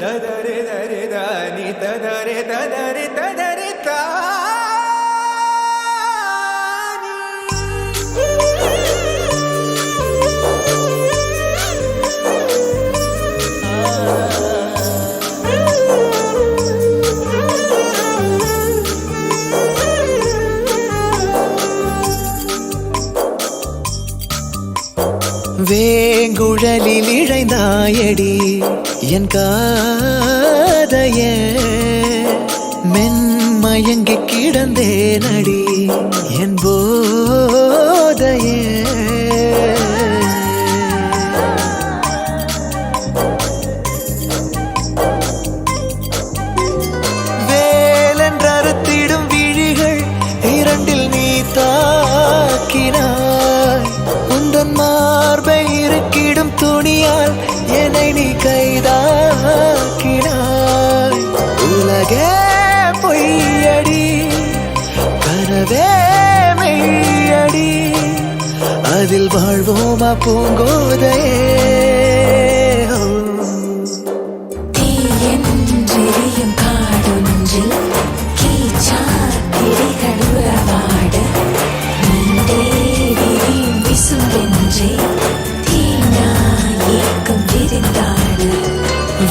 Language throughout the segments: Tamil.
ததரே தரே தானி ததரே ததரே ததரே தா வேங்குழலில் இழைந்தாயடி என் காதைய மென்மயங்கி கிடந்தேனடி என் போதைய வேலென்றறுத்திடும் விழிகள் இரண்டில் நீ தாக்கினாய் உந்தன் மார்பை இருக்கிடும் துணியால் என்னை நீ கைதாக்கினாய் உலகே பொய்யடி கனவே மெய்யடி அதில் வாழ்வோமா பூங்கோதையே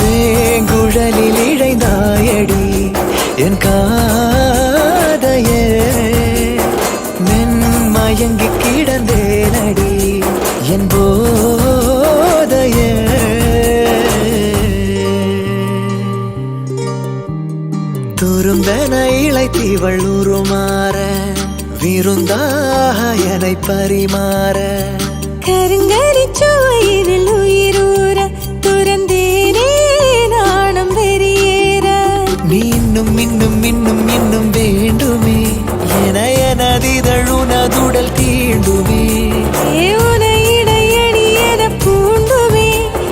வேங்குழலில் இழைந்தாயடி என் காதையே மென்மயங்கி கிடந்தேனடி என் போதையே துரும்பென இளைத்தீவள் உருமாற விருந்தாக என்னை பரிமாற கருங்கரி சுவையில் உயிரூர துறந்தேனே நாணம் வெறியேற நீ இன்னும் இன்னும் இன்னும் இன்னும் வேண்டுமே என எனதிதழுனதுடல் தீண்டுமே உனையிடையடி என பூண்டுமே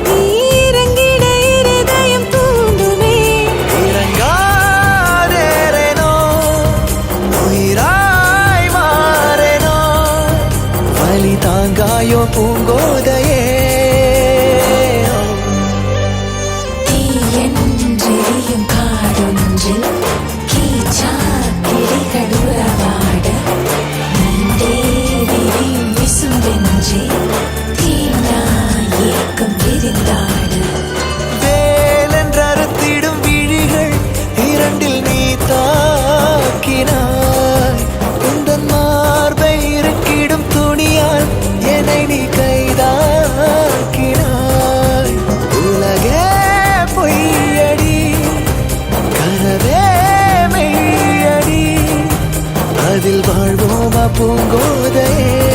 நீ இறங்கிட இருதயம் தூண்டுமே இறங்காதேரேனோ உயிராய் மாறேனோ வலி தாங்காயோ பூங்கோதையே வேலென்றறுத்திடும் விழிகள் இரண்டில் நீ தாக்கினாய் உந்தன் மார்பை இருக்கிடும் துணியால் என்னை நீ கைதாக்கினாய் உலகே பொய்யடி கனவே மெய்யடி அதில் வாழ்வோமா பூங்கோதையே